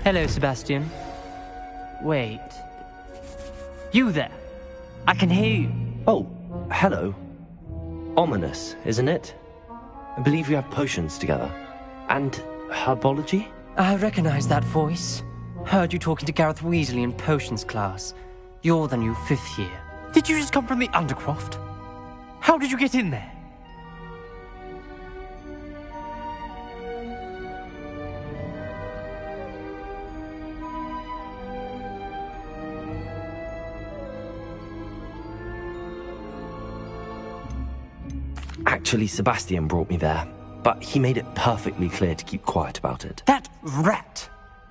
Hello, Sebastian. Wait. You there? I can hear you. Oh, hello. Ominous, isn't it? I believe we have potions together. And herbology? I recognize that voice. Heard you talking to Gareth Weasley in potions class. You're the new 5th year. Did you just come from the Undercroft? How did you get in there? Actually, Sebastian brought me there, but he made it perfectly clear to keep quiet about it. That rat!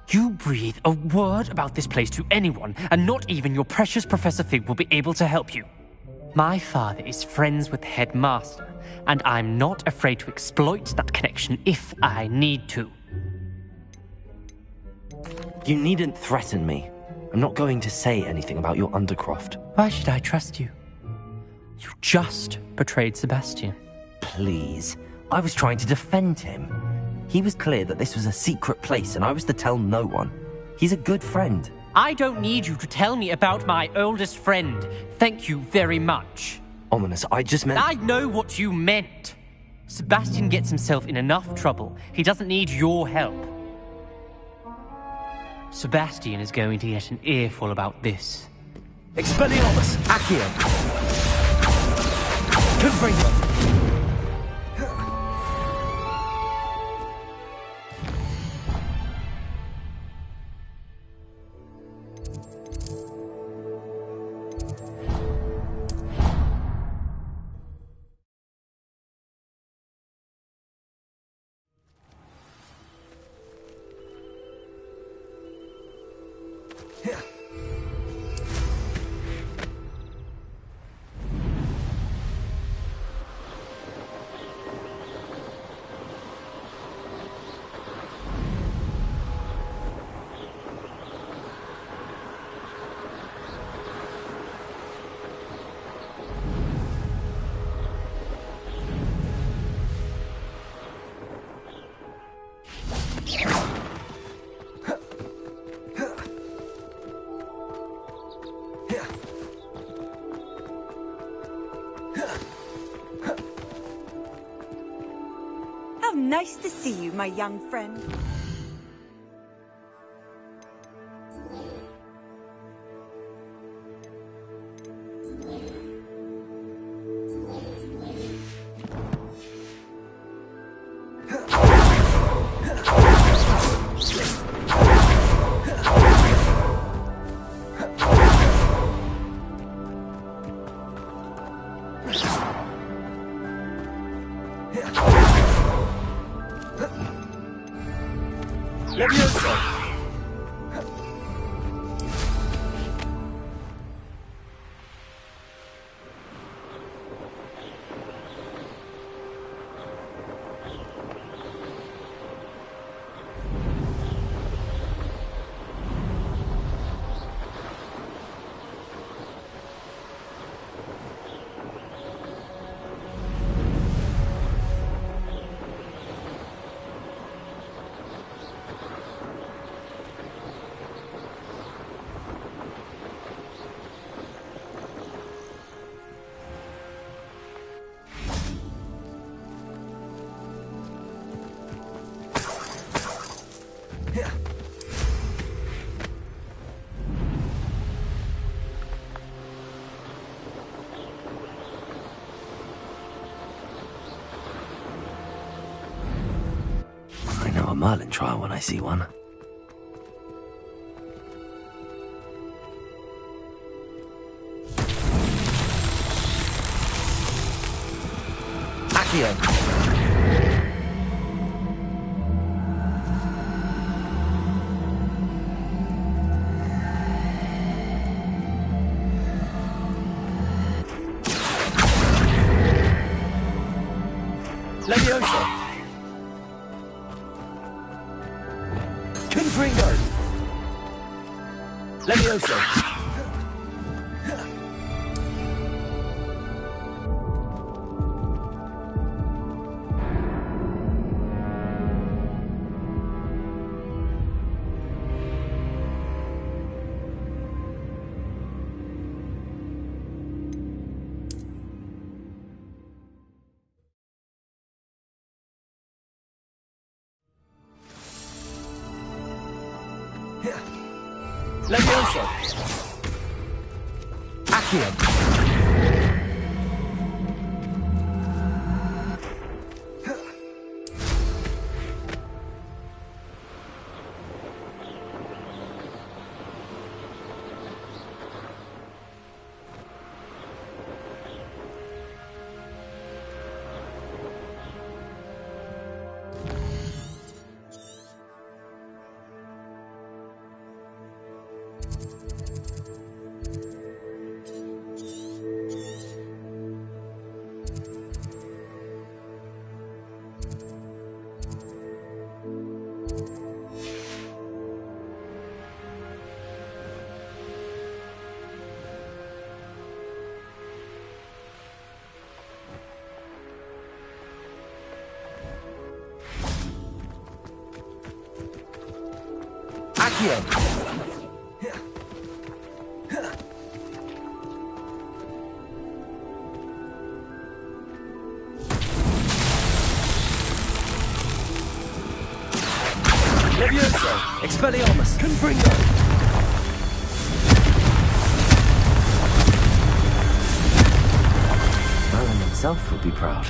You breathe a word about this place to anyone, and not even your precious Professor Fig will be able to help you. My father is friends with the headmaster, and I'm not afraid to exploit that connection if I need to. You needn't threaten me. I'm not going to say anything about your Undercroft. Why should I trust you? You just betrayed Sebastian. Please. I was trying to defend him. He was clear that this was a secret place and I was to tell no one. He's a good friend. I don't need you to tell me about my oldest friend. Thank you very much. Ominous, I just meant... I know what you meant. Sebastian gets himself in enough trouble. He doesn't need your help. Sebastian is going to get an earful about this. Expelliarmus! Accio! Confringo! Nice to see you, my young friend. Merlin trial when I see one. Accio! Leviosa! Confringo! Leviosa! Levioso! Accio! Accio! Levioso! Expelliarmus! Confringo! Merlin himself would be proud.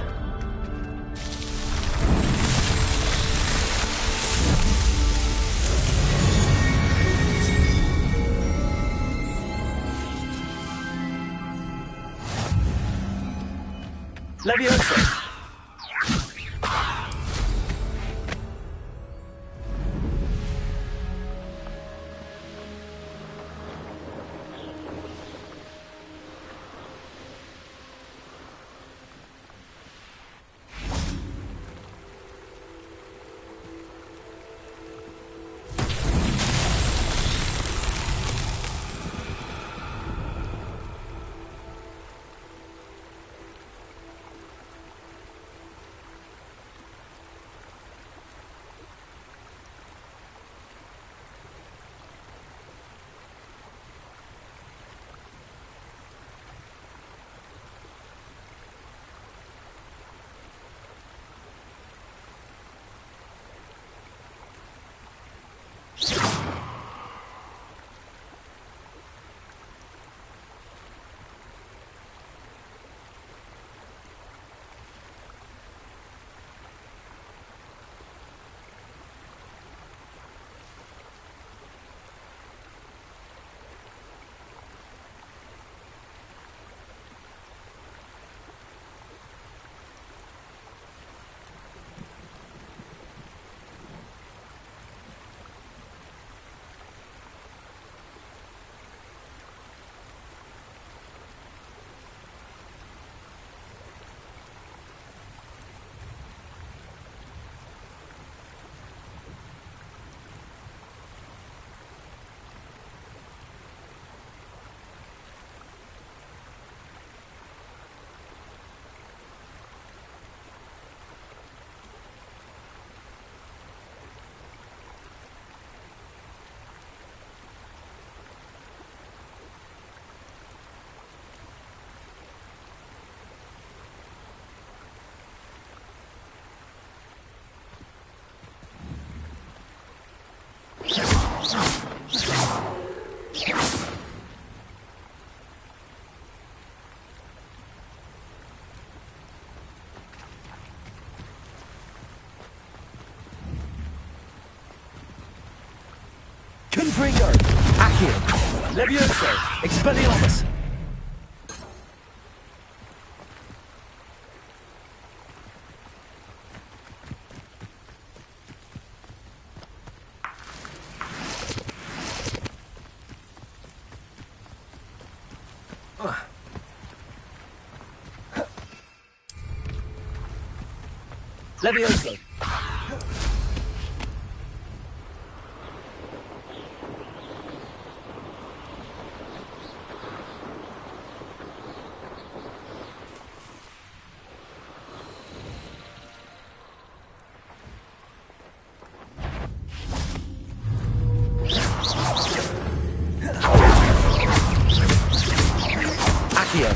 Levioso! Confringo! Accio! Levioso! Expelliarmus! Levioso! Accio!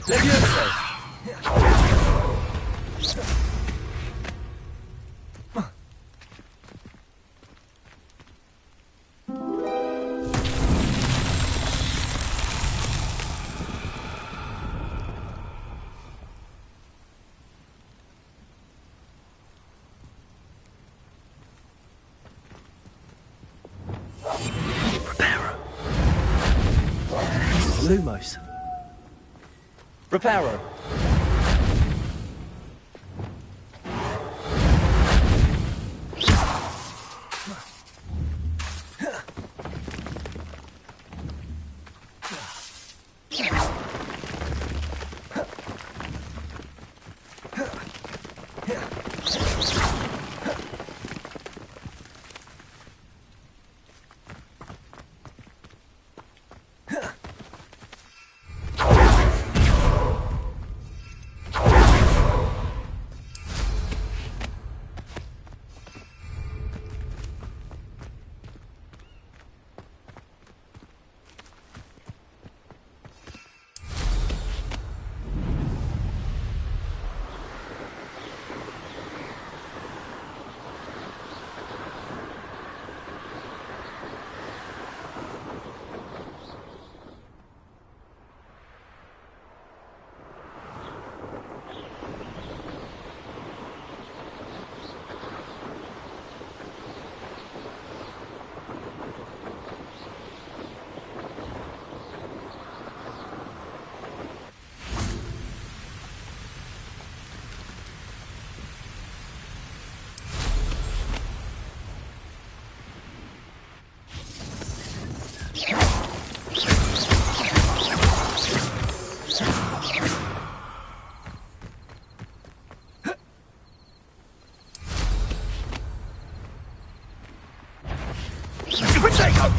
Levioso! Lumos. Reparo.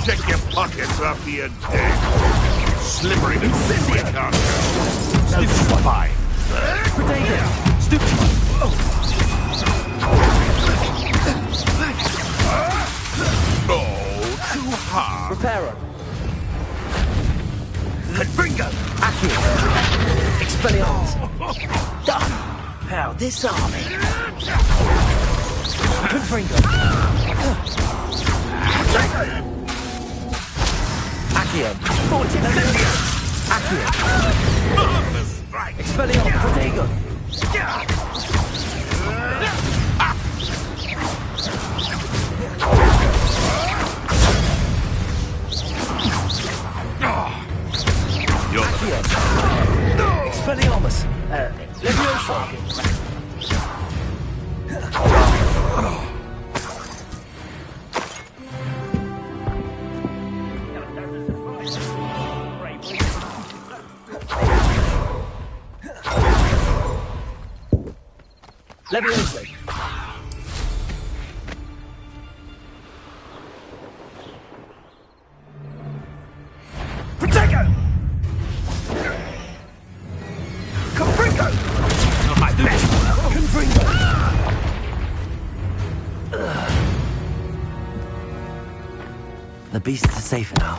Check your pockets after you're dead. Slippery and slippery can't go. No spine. Potato. Stupid. Oh, too hard. Reparo. Confringo. Accio. Expelliarmus. Done. How disarming. Confringo. Accio. Accio. Expelliarmus. Protego. Accio. Expelliarmus. Levioso. Levioso. Protego. Confringo. Not my best. Confringo. The beasts are safer now.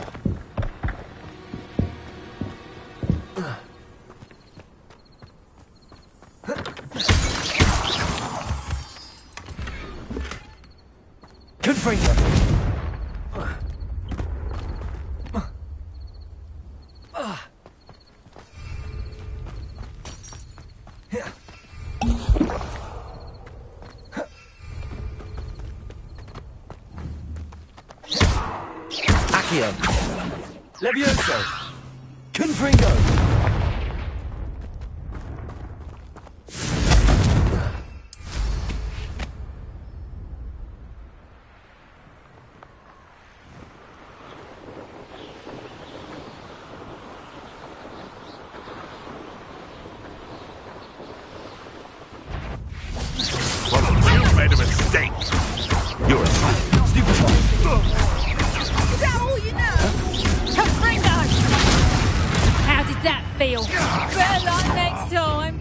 Confringo. Accio. Levioso. Confringo. You made a mistake. You're a Stupefy. Is that all you know? Confringo! How did that feel? Better luck next time.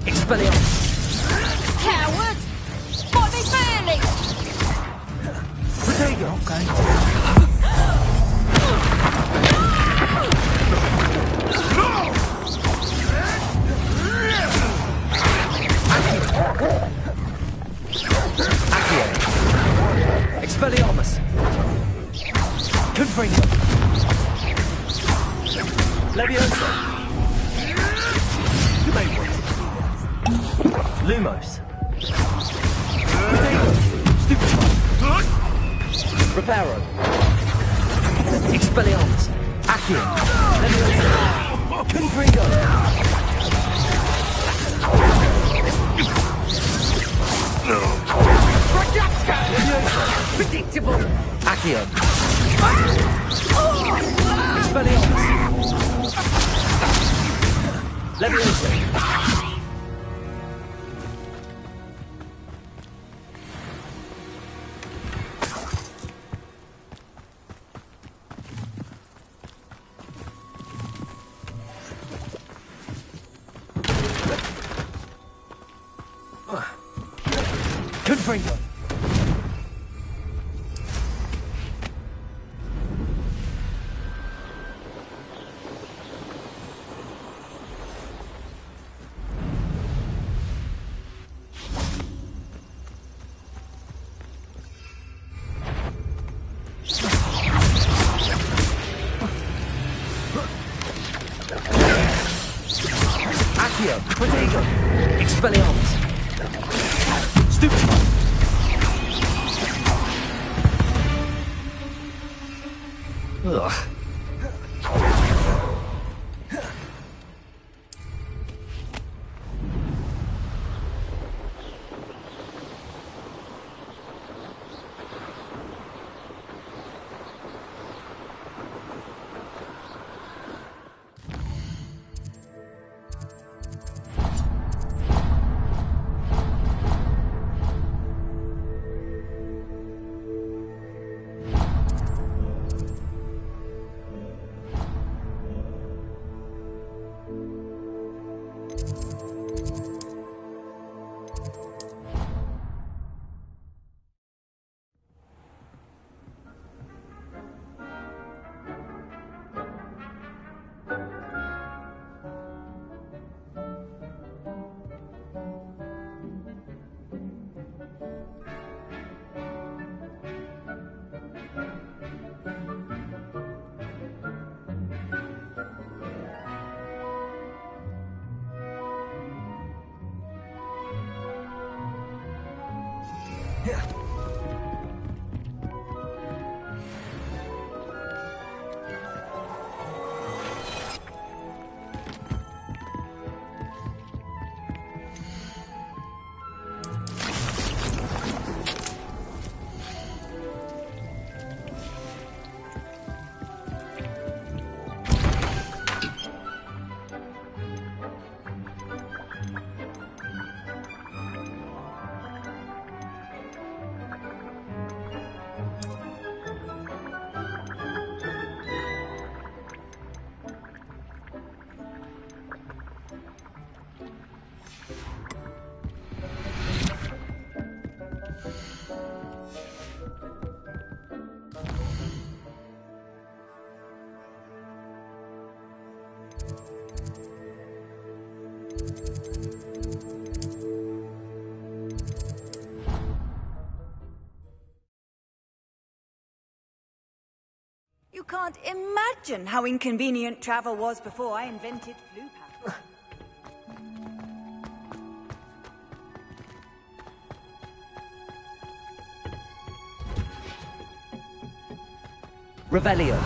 Expelliarmus. Coward! What are they feeling? Protego. Okay. Accio. Expelliarmus. Confringo. Levioso. You may want Lumos. Potato. Stupefy. Reparo. Expelliarmus. Accio. Accio! Confringo! Predictable! Accio! Expelliarmus! Leviosa! Confringo! Accio! Protego! Expelliarmus! Stupefy! Ugh. You can't imagine how inconvenient travel was before I invented flu powder. Revelio.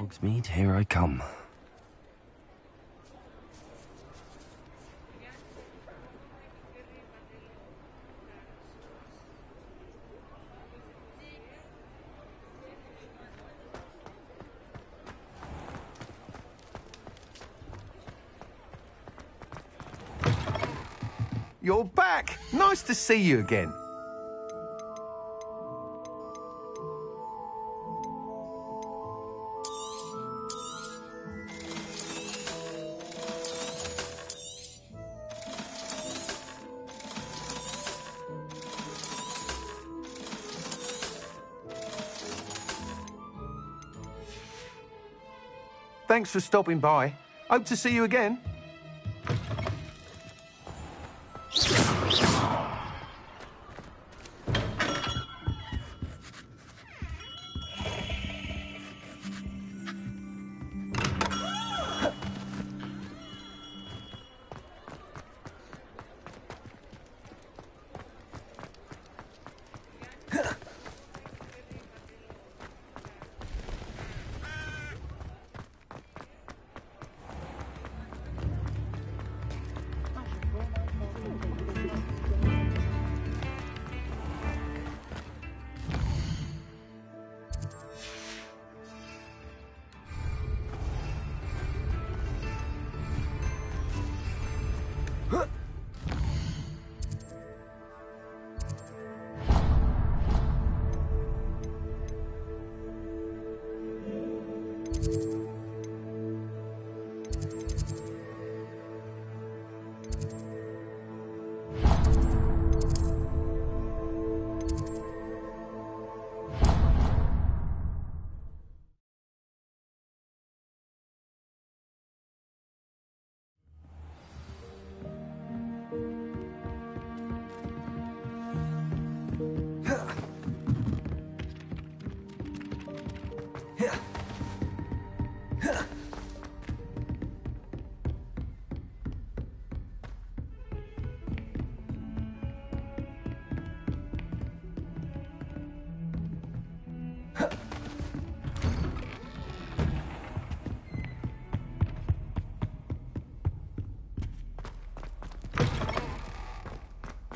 Hogsmeade, here I come. You're back! Nice to see you again. Thanks for stopping by. Hope to see you again.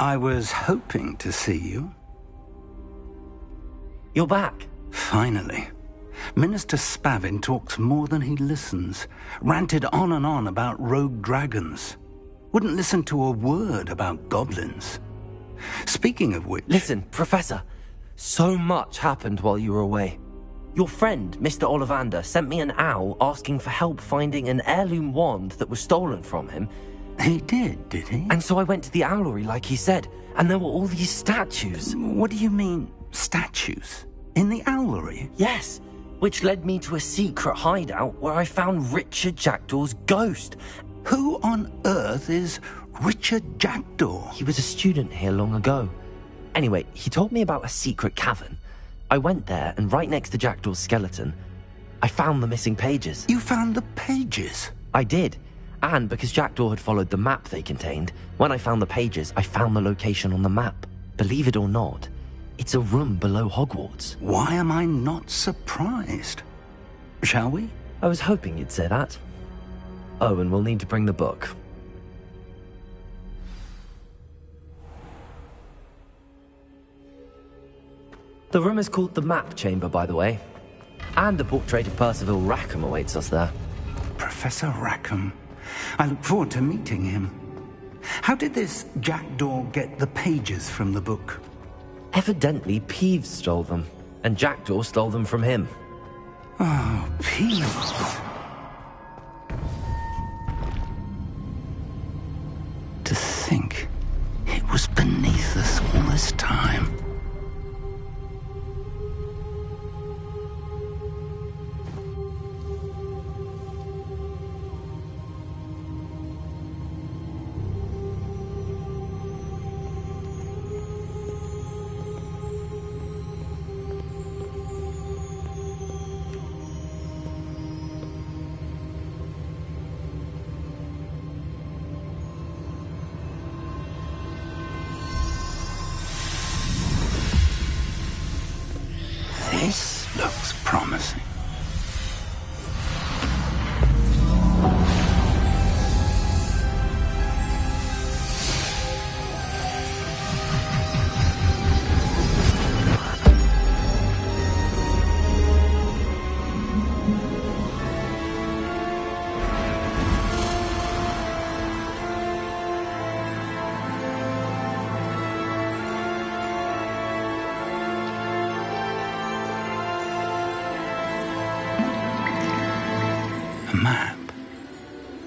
I was hoping to see you. You're back. Finally. Minister Spavin talks more than he listens. Ranted on and on about rogue dragons. Wouldn't listen to a word about goblins. Speaking of which... Listen, Professor. So much happened while you were away. Your friend, Mr. Ollivander, sent me an owl asking for help finding an heirloom wand that was stolen from him. He did he? And so I went to the owlery like he said, and there were all these statues. What do you mean, statues? In the owlery? Yes, which led me to a secret hideout where I found Richard Jackdaw's ghost. Who on earth is Richard Jackdaw? He was a student here long ago. Anyway, he told me about a secret cavern. I went there, and right next to Jackdaw's skeleton, I found the missing pages. You found the pages? I did. And because Jackdaw had followed the map they contained, when I found the pages, I found the location on the map. Believe it or not, it's a room below Hogwarts. Why am I not surprised? Shall we? I was hoping you'd say that. Oh, and we'll need to bring the book. The room is called the Map Chamber, by the way. And a portrait of Percival Rackham awaits us there. Professor Rackham. I look forward to meeting him. How did this Jackdaw get the pages from the book? Evidently, Peeves stole them, and Jackdaw stole them from him. Oh, Peeves. To think it was beneath us all this time.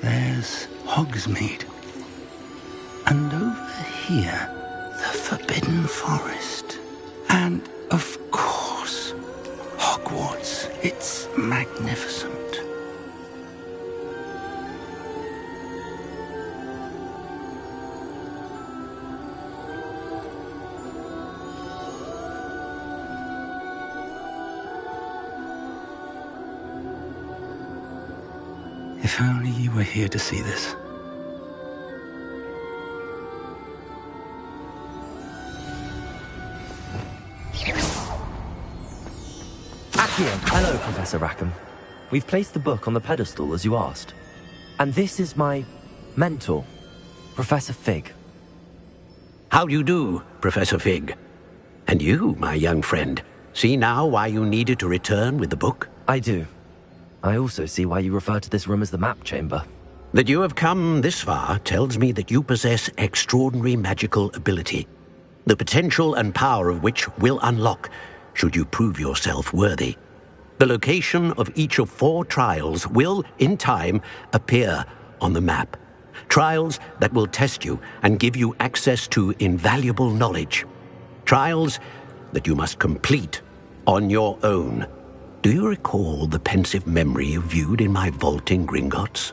there's Hogsmeade. And over here, the Forbidden Forest. And, of course, Hogwarts. It's magnificent. If only you were here to see this. Accio. Hello, Professor Rackham. We've placed the book on the pedestal as you asked. And this is my mentor, Professor Fig. How do you do, Professor Fig? And you, my young friend, see now why you needed to return with the book? I do. I also see why you refer to this room as the map chamber. That you have come this far tells me that you possess extraordinary magical ability, the potential and power of which will unlock should you prove yourself worthy. The location of each of 4 trials will, in time, appear on the map. Trials that will test you and give you access to invaluable knowledge. Trials that you must complete on your own. Do you recall the pensive memory you viewed in my vault in Gringotts?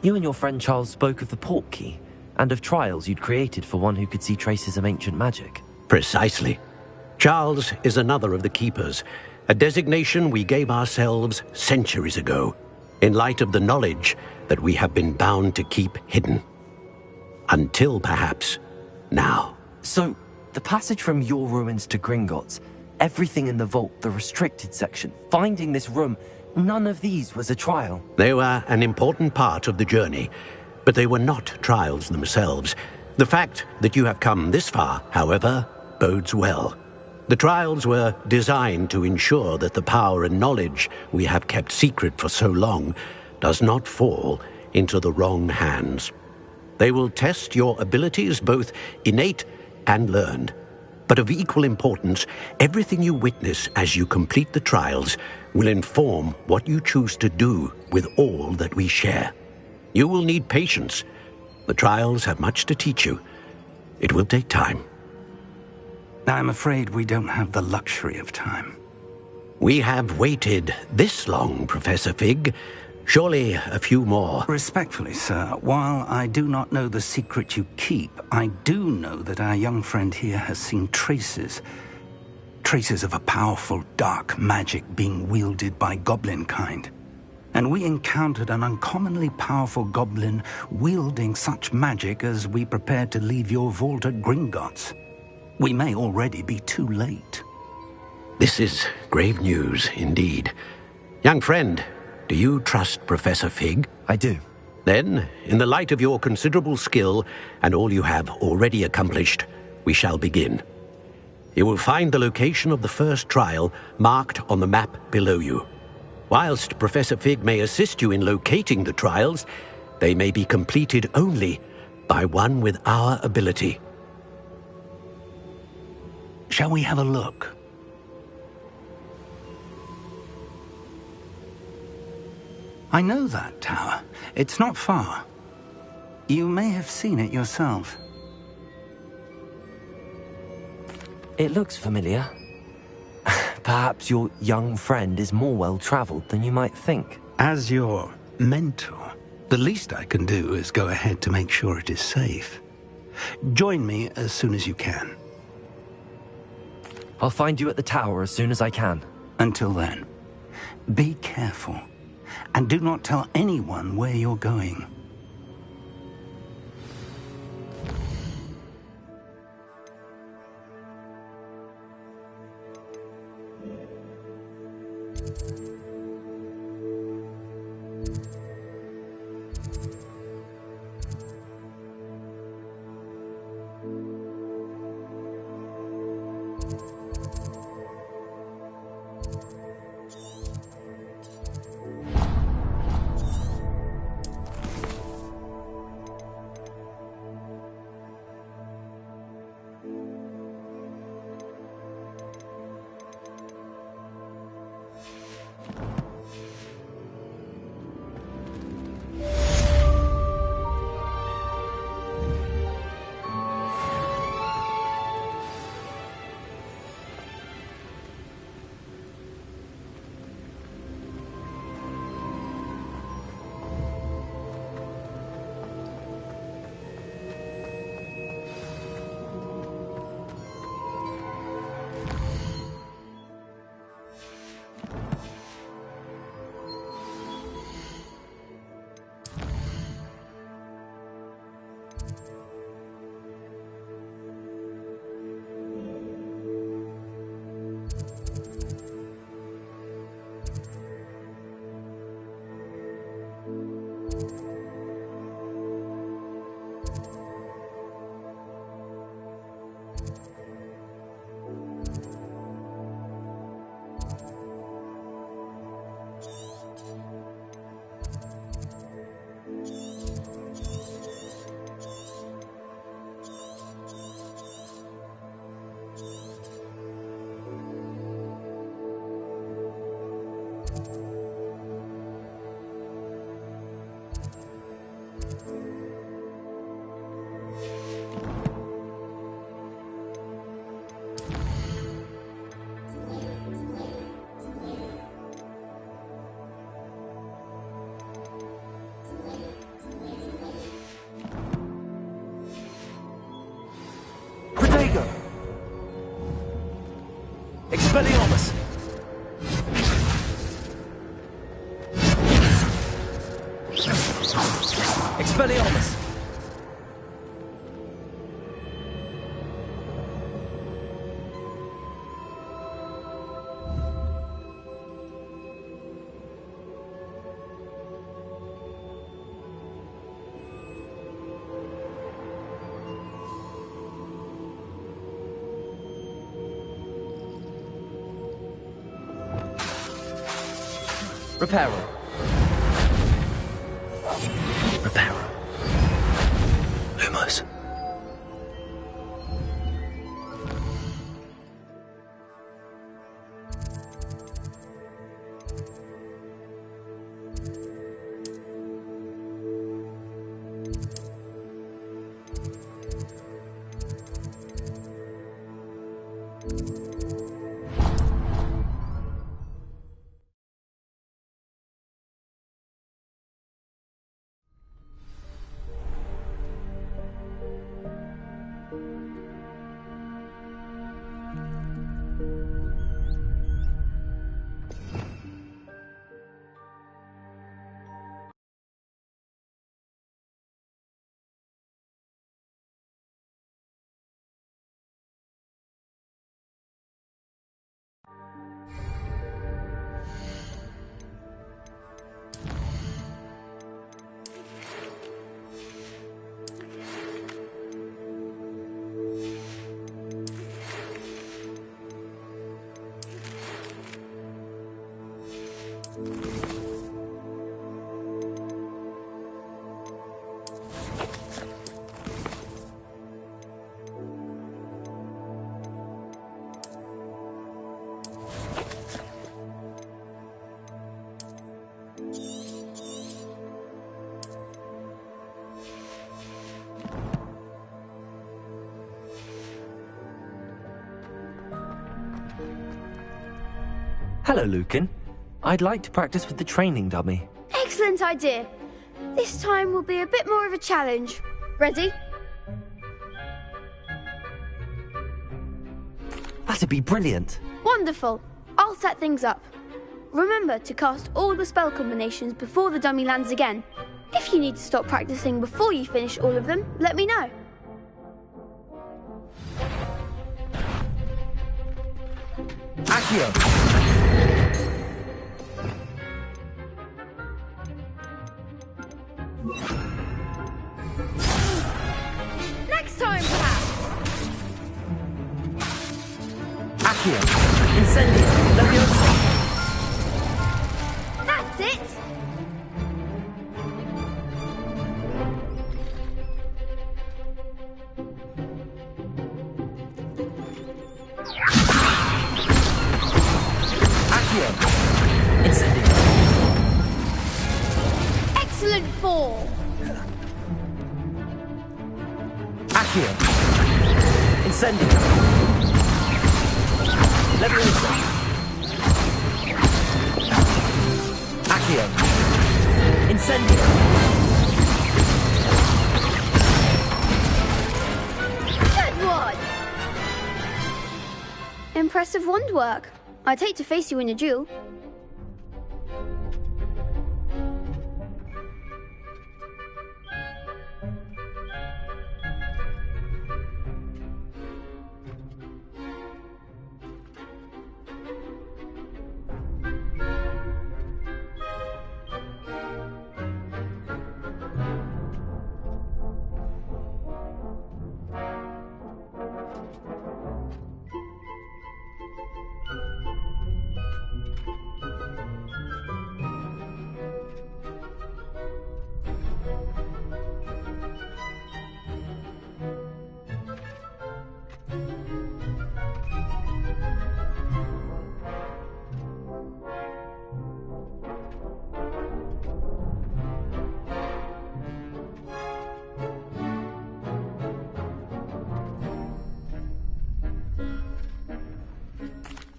You and your friend Charles spoke of the Portkey, and of trials you'd created for one who could see traces of ancient magic. Precisely. Charles is another of the Keepers, a designation we gave ourselves centuries ago, in light of the knowledge that we have been bound to keep hidden. Until, perhaps, now. So, the passage from your ruins to Gringotts, everything in the vault, the restricted section, finding this room, none of these was a trial. They were an important part of the journey, but they were not trials themselves. The fact that you have come this far, however, bodes well. The trials were designed to ensure that the power and knowledge we have kept secret for so long does not fall into the wrong hands. They will test your abilities, both innate and learned. But of equal importance, everything you witness as you complete the trials will inform what you choose to do with all that we share. You will need patience. The trials have much to teach you. It will take time. I'm afraid we don't have the luxury of time. We have waited this long, Professor Fig. Surely a few more. Respectfully, sir, while I do not know the secret you keep, I do know that our young friend here has seen traces of a powerful dark magic being wielded by goblin kind. And we encountered an uncommonly powerful goblin wielding such magic as we prepared to leave your vault at Gringotts. We may already be too late. This is grave news indeed. Young friend, do you trust Professor Fig? I do. Then, in the light of your considerable skill and all you have already accomplished, we shall begin. You will find the location of the first trial marked on the map below you. Whilst Professor Fig may assist you in locating the trials, they may be completed only by one with our ability. Shall we have a look? I know that tower. It's not far. You may have seen it yourself. It looks familiar. Perhaps your young friend is more well-traveled than you might think. As your mentor, the least I can do is go ahead to make sure it is safe. Join me as soon as you can. I'll find you at the tower as soon as I can. Until then, be careful, and do not tell anyone where you're going. Expelliarmus! Expelliarmus! Reparo. Reparo. Lumos. Hello, Lucan. I'd like to practice with the training dummy. Excellent idea. This time will be a bit more of a challenge. Ready? That'd be brilliant. Wonderful. I'll set things up. Remember to cast all the spell combinations before the dummy lands again. If you need to stop practicing before you finish all of them, let me know. Accio! Next time, perhaps. Accio! Incendio! Leviosa! That's it. Accio! Incendio! Excellent fall. Accio! Incendio! Leviosa! Accio! Incendio! Good one. Impressive wand work. I'd hate to face you in a duel.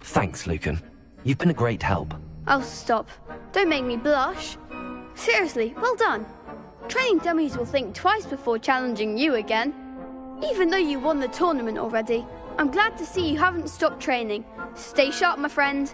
Thanks, Lucan. You've been a great help. Oh, stop. Don't make me blush. Seriously, well done. Training dummies will think twice before challenging you again. Even though you won the tournament already, I'm glad to see you haven't stopped training. Stay sharp, my friend.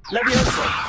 Leviosa!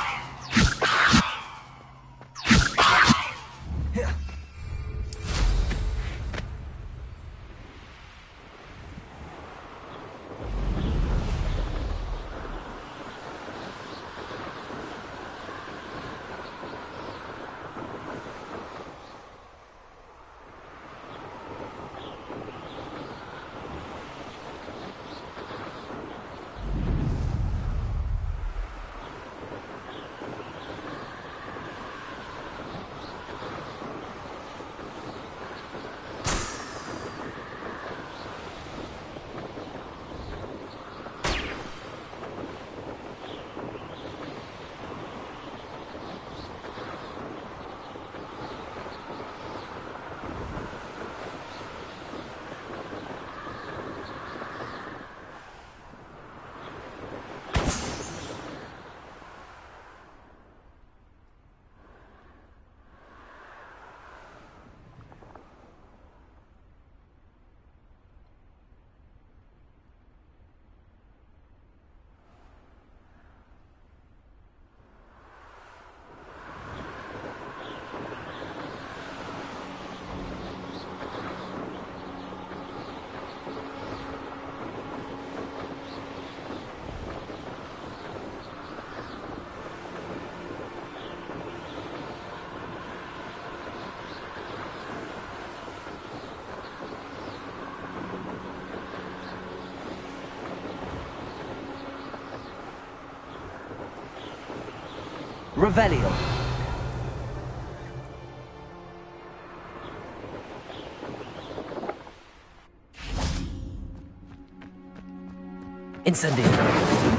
Revelio. Incendio.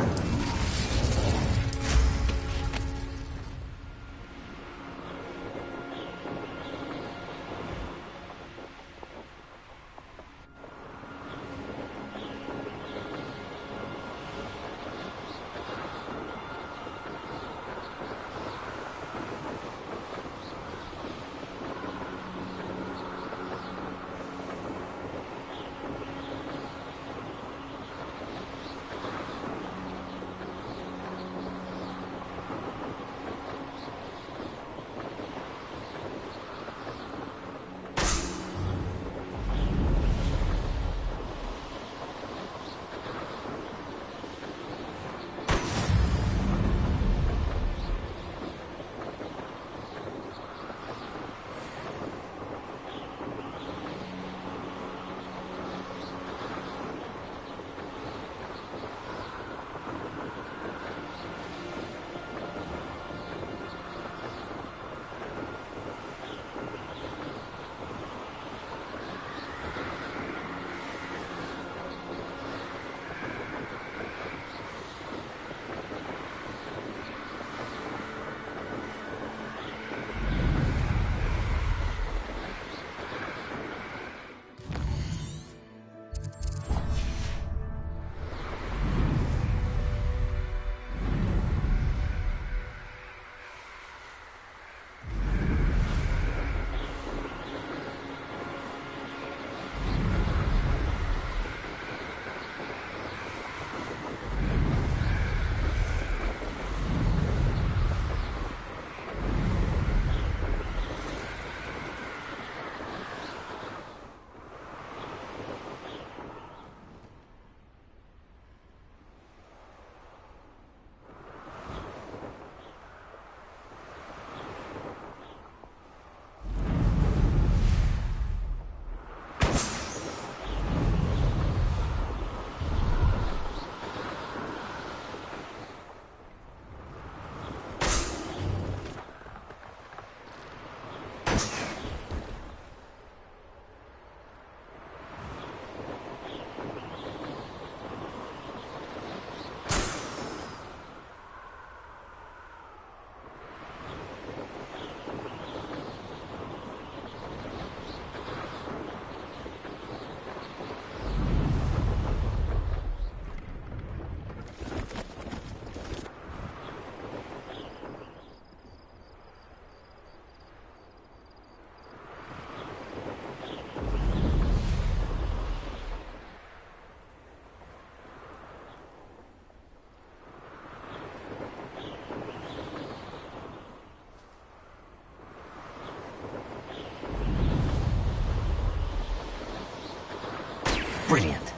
Brilliant.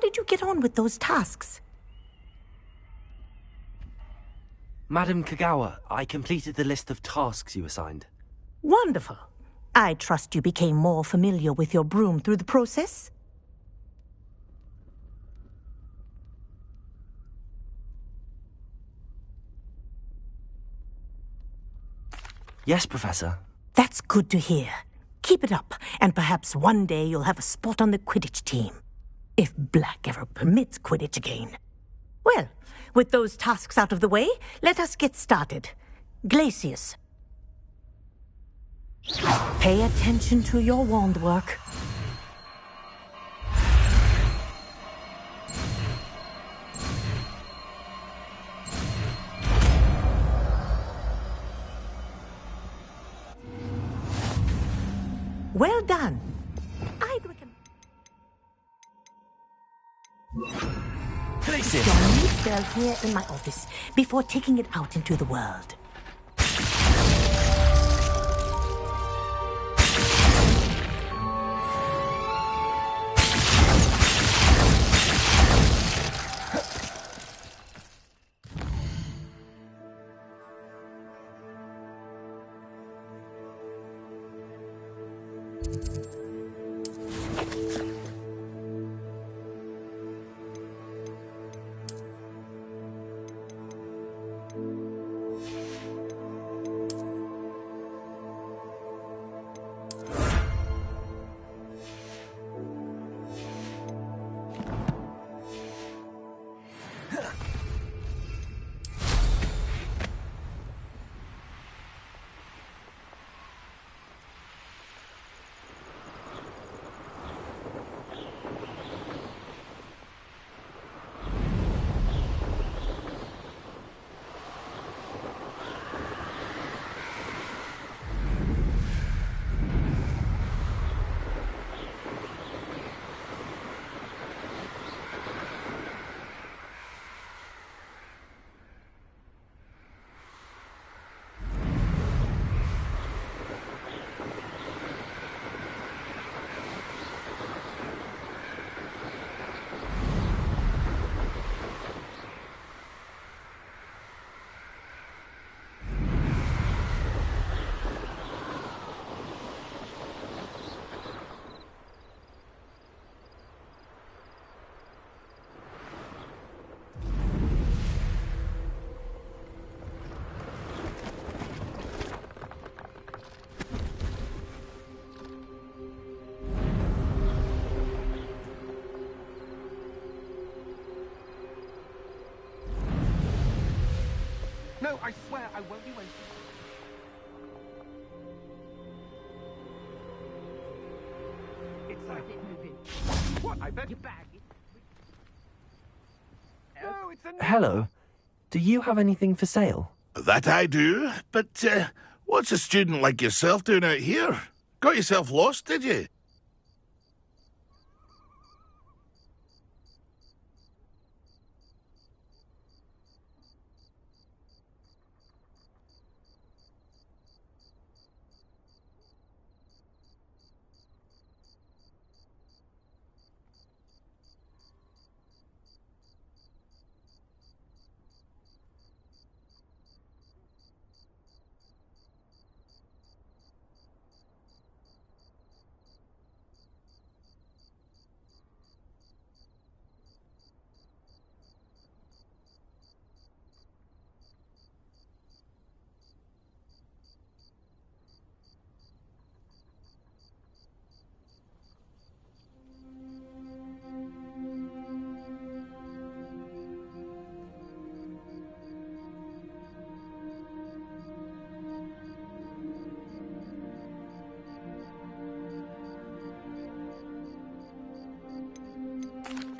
did you get on with those tasks? Madam Kagawa, I completed the list of tasks you assigned. Wonderful. I trust you became more familiar with your broom through the process? Yes, Professor. That's good to hear. Keep it up, and perhaps one day you'll have a spot on the Quidditch team. If Black ever permits Quidditch again. Well, with those tasks out of the way, let us get started. Glacius. Pay attention to your wand work. Well done. I'd recommend... Glacius! Your new spell here in my office before taking it out into the world. No, I swear I won't be waiting. It's like it moving. What? I bet your bag. No, it's a... Hello. Do you have anything for sale? That I do, but what's a student like yourself doing out here? Got yourself lost, did you?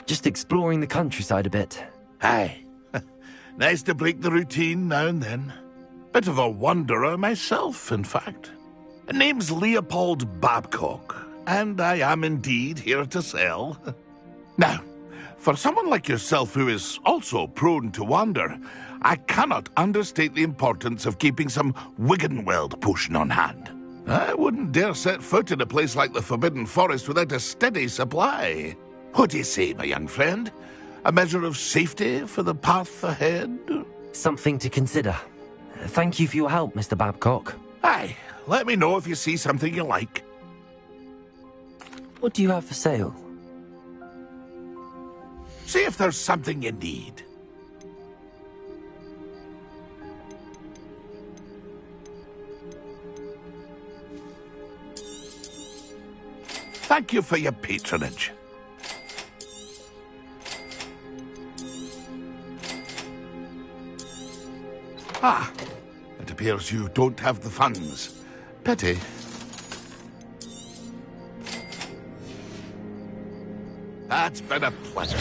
Just exploring the countryside a bit. Aye. Nice to break the routine now and then. Bit of a wanderer myself, in fact. Name's Leopold Babcock, and I am indeed here to sell. Now, for someone like yourself who is also prone to wander, I cannot understate the importance of keeping some Wiggenweld potion on hand. I wouldn't dare set foot in a place like the Forbidden Forest without a steady supply. What do you say, my young friend? A measure of safety for the path ahead? Something to consider. Thank you for your help, Mr. Babcock. Aye, let me know if you see something you like. What do you have for sale? See if there's something you need. Thank you for your patronage. Ah, it appears you don't have the funds. Pity. That's been a pleasure.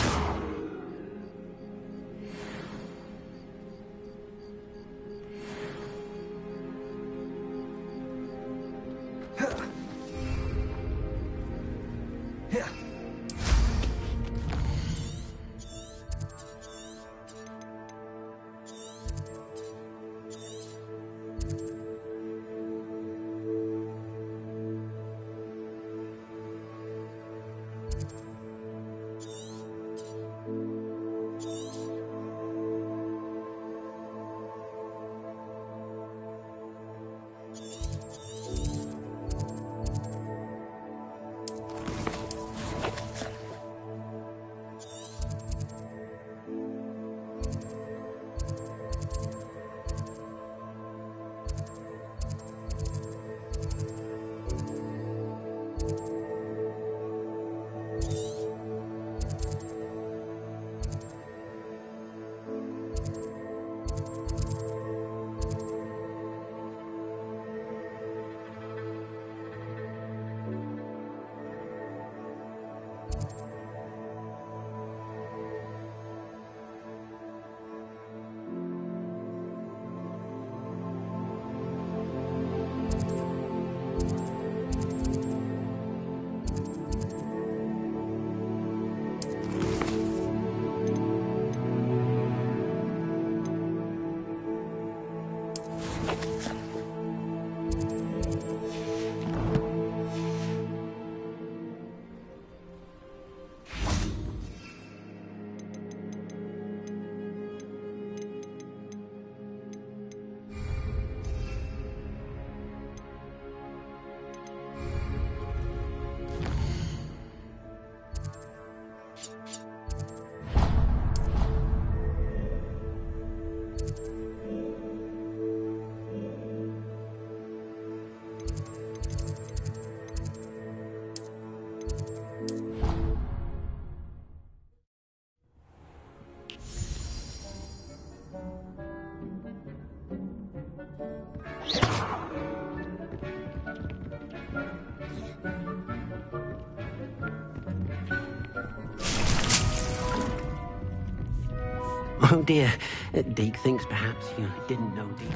Oh dear, Deke thinks perhaps you didn't know Deke.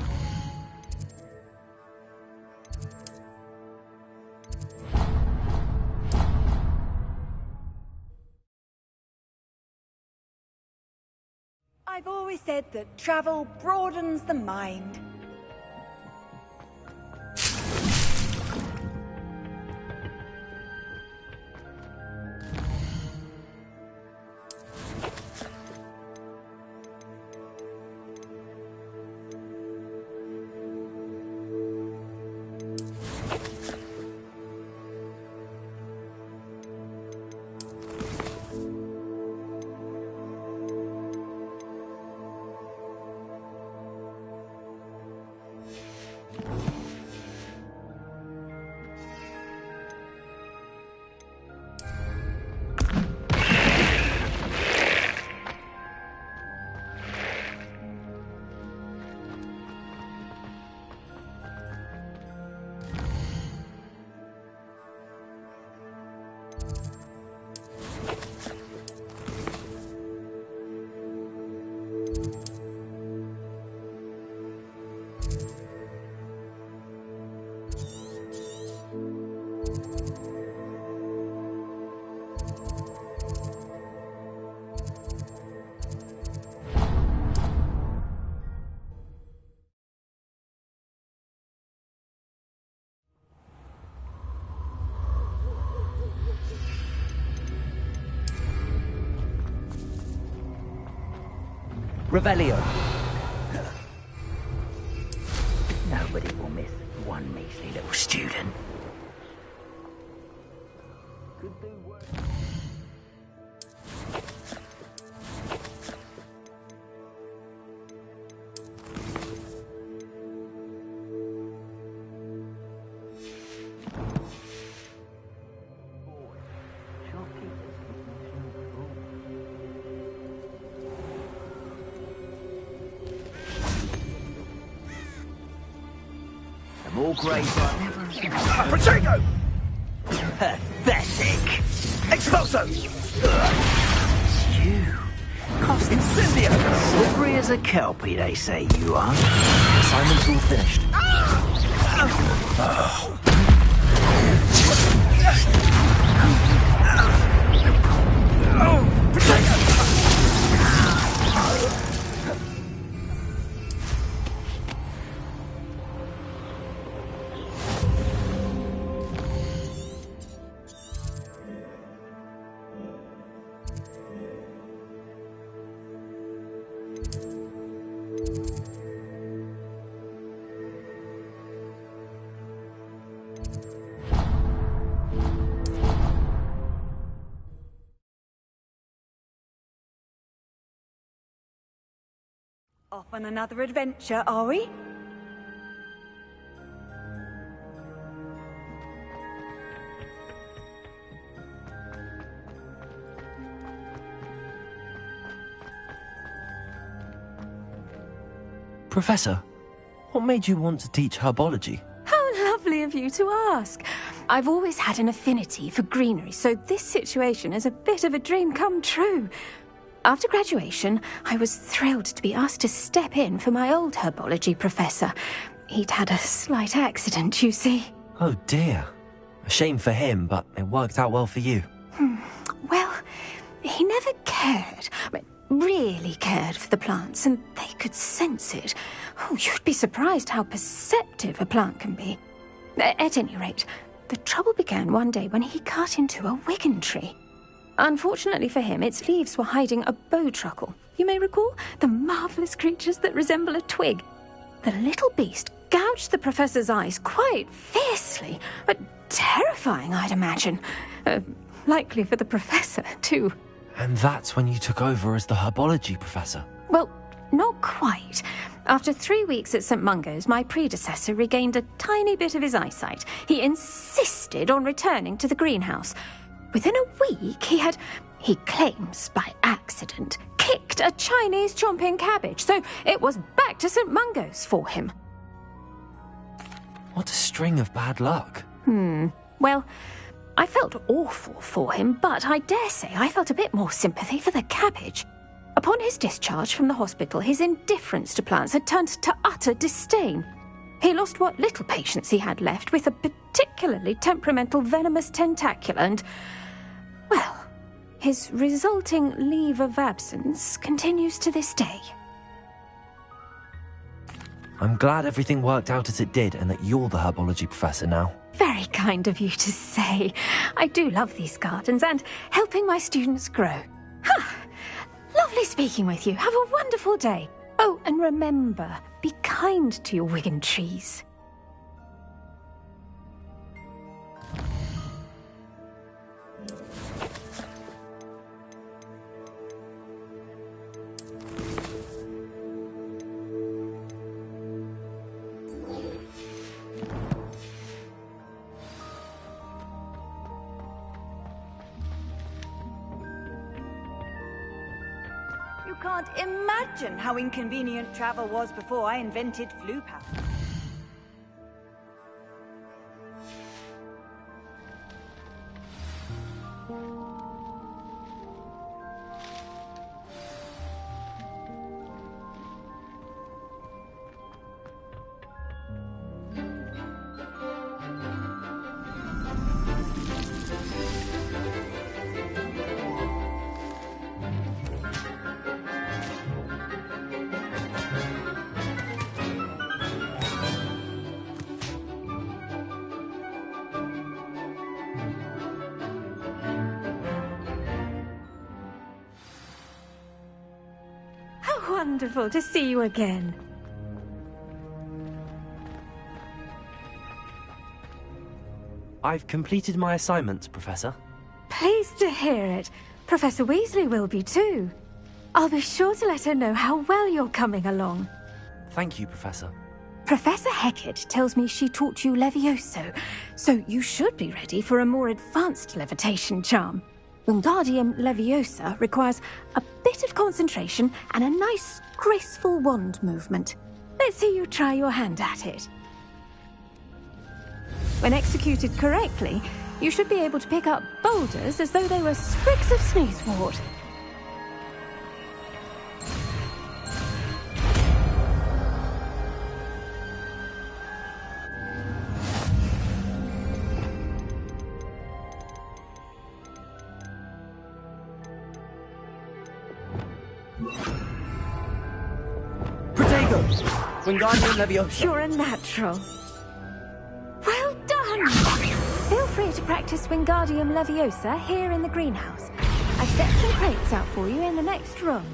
I've always said that travel broadens the mind. Revelio. Nobody will miss one measly little student. The more graves I never... Protego! Pathetic! Expulso! You... Cost Incendio! Slippery as a kelpie, they say you are. Assignment's all finished. Off on another adventure, are we? Professor, what made you want to teach herbology? How lovely of you to ask. I've always had an affinity for greenery, so this situation is a bit of a dream come true. After graduation, I was thrilled to be asked to step in for my old herbology professor. He'd had a slight accident, you see. Oh dear. A shame for him, but it worked out well for you. Well, he never cared, really cared for the plants, and they could sense it. Oh, you'd be surprised how perceptive a plant can be. At any rate, the trouble began one day when he cut into a wigan tree. Unfortunately for him, its leaves were hiding a bowtruckle. You may recall the marvellous creatures that resemble a twig. The little beast gouged the professor's eyes quite fiercely, but terrifying, I'd imagine. Likely for the professor, too. And that's when you took over as the herbology professor? Well, not quite. After 3 weeks at St. Mungo's, my predecessor regained a tiny bit of his eyesight. He insisted on returning to the greenhouse. Within a week, he claims by accident, kicked a Chinese chomping cabbage, so it was back to St. Mungo's for him. What a string of bad luck. Well, I felt awful for him, but I dare say I felt a bit more sympathy for the cabbage. Upon his discharge from the hospital, his indifference to plants had turned to utter disdain. He lost what little patience he had left with a particularly temperamental venomous tentacula and, well, his resulting leave of absence continues to this day. I'm glad everything worked out as it did and that you're the herbology professor now. Very kind of you to say. I do love these gardens and helping my students grow. Lovely speaking with you. Have a wonderful day. Oh, and remember, be kind to your wigan trees. You can't imagine how inconvenient travel was before I invented Floo powder. wonderful to see you again. I've completed my assignments, Professor. Pleased to hear it. Professor Weasley will be too. I'll be sure to let her know how well you're coming along. Thank you, Professor. Professor Hecat tells me she taught you Levioso, so you should be ready for a more advanced levitation charm. Wingardium Leviosa requires a bit of concentration and a nice, graceful wand movement. Let's see you try your hand at it. When executed correctly, you should be able to pick up boulders as though they were sprigs of sneezewort. Protego! Wingardium Leviosa. You're a natural. Well done! Feel free to practice Wingardium Leviosa here in the greenhouse. I've set some crates out for you in the next room.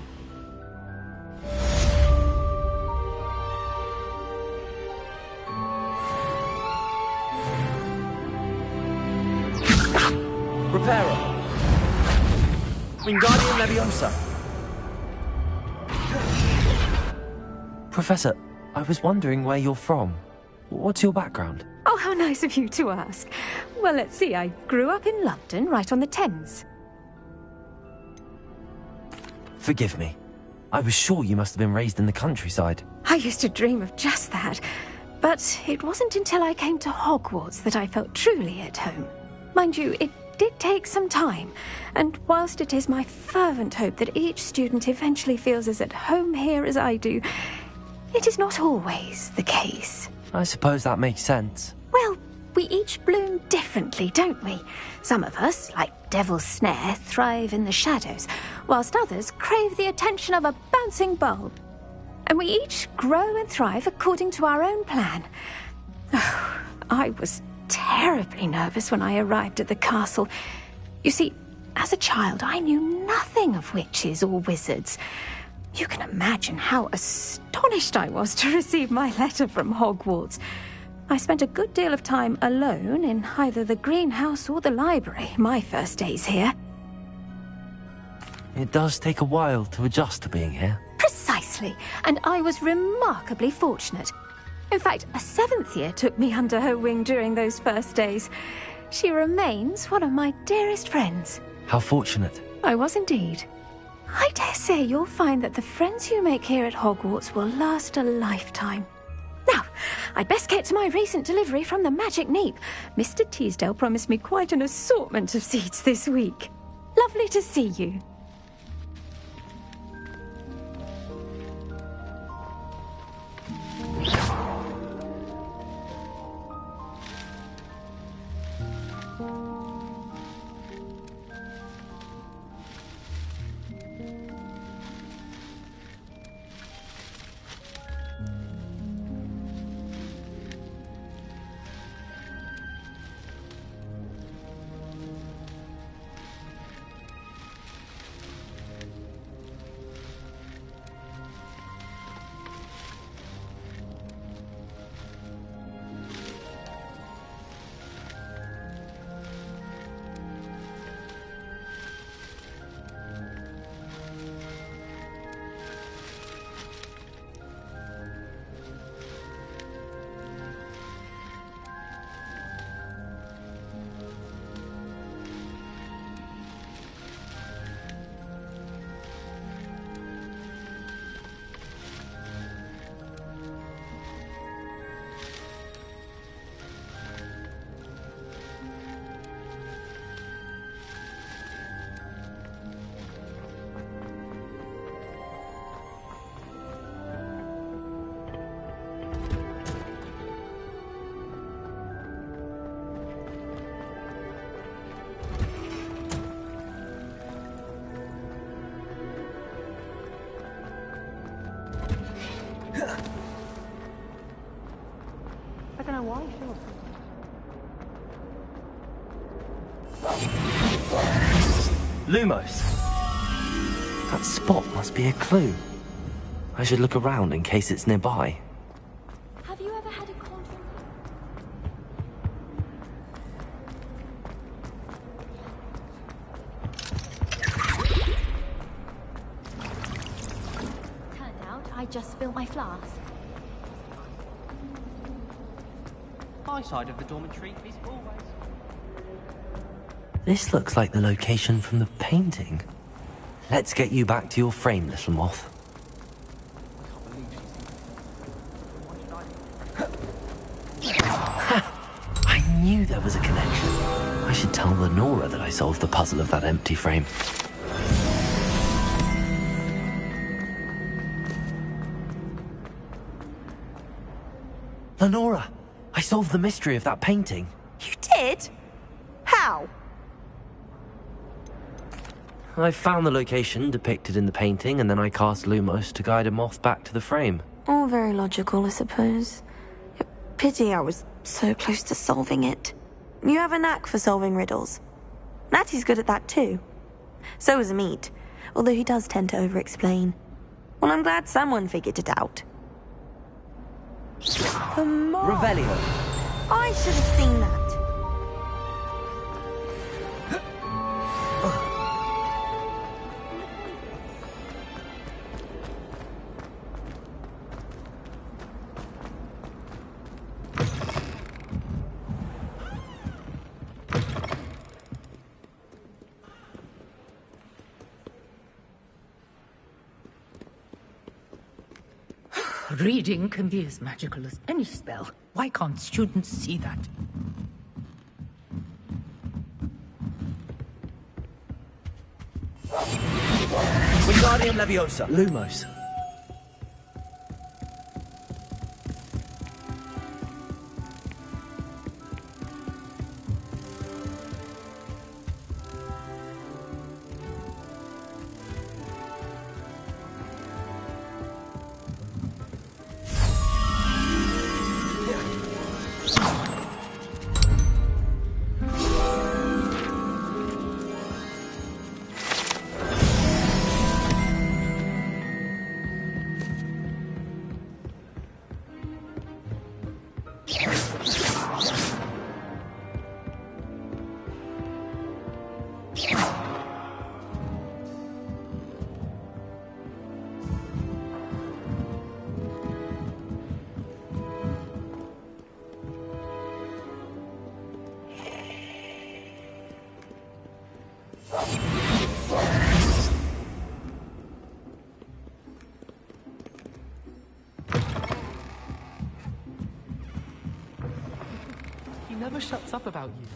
Reparo. Wingardium Leviosa. Professor, I was wondering where you're from. What's your background? Oh, how nice of you to ask. Well, let's see. I grew up in London, right on the Thames. Forgive me. I was sure you must have been raised in the countryside. I used to dream of just that. But it wasn't until I came to Hogwarts that I felt truly at home. Mind you, it did take some time. And whilst it is my fervent hope that each student eventually feels as at home here as I do, it is not always the case. I suppose that makes sense. Well, we each bloom differently, don't we? Some of us, like Devil's Snare, thrive in the shadows, whilst others crave the attention of a bouncing bulb. And we each grow and thrive according to our own plan. Oh, I was terribly nervous when I arrived at the castle. You see, as a child, I knew nothing of witches or wizards. You can imagine how astonished I was to receive my letter from Hogwarts. I spent a good deal of time alone in either the greenhouse or the library my first days here. It does take a while to adjust to being here. Precisely, and I was remarkably fortunate. In fact, a 7th year took me under her wing during those first days. She remains one of my dearest friends. How fortunate. I was indeed. I dare say you'll find that the friends you make here at Hogwarts will last a lifetime. Now, I'd best get to my recent delivery from the Magic Neep. Mr. Teasdale promised me quite an assortment of seeds this week. Lovely to see you. I don't know why. Lumos. That spot must be a clue. I should look around in case it's nearby. Have you ever had a cauldron? Turned out I just spilled my flask. My side of the dormitory is always... This looks like the location from the painting. Let's get you back to your frame, little moth. I knew there was a connection. I should tell Lenora that I solved the puzzle of that empty frame. Lenora, I solved the mystery of that painting. You did? How? I found the location depicted in the painting, and then I cast Lumos to guide a moth back to the frame. All very logical, I suppose. Pity I was so close to solving it. You have a knack for solving riddles. Natty's good at that too. So is Amit, although he does tend to over-explain. Well, I'm glad someone figured it out. The moth. Revelio. I should have seen that. Reading can be as magical as any spell. Why can't students see that? Wingardium Leviosa. Lumos. He never shuts up about you.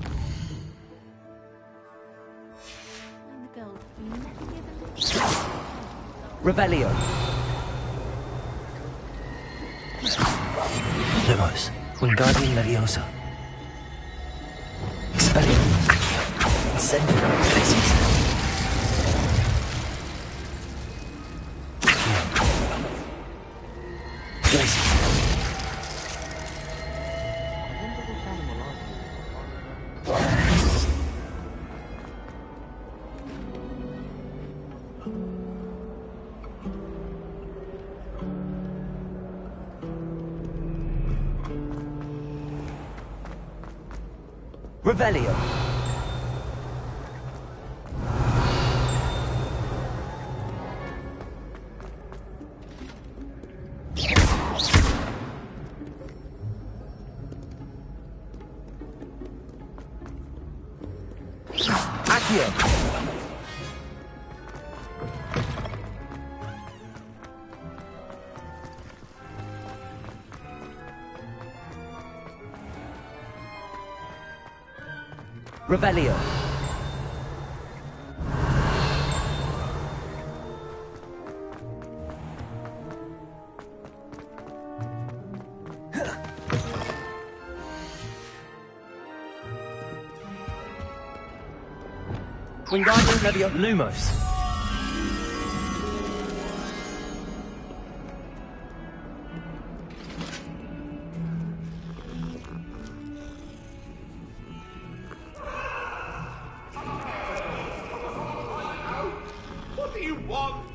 Revelio. Lumos. Wingardium Leviosa. Expelliarmus. Incendium. Places. Glacier. Revelio. Accio. Revelio. Wingardium Leviosa. Lumos. What do you want?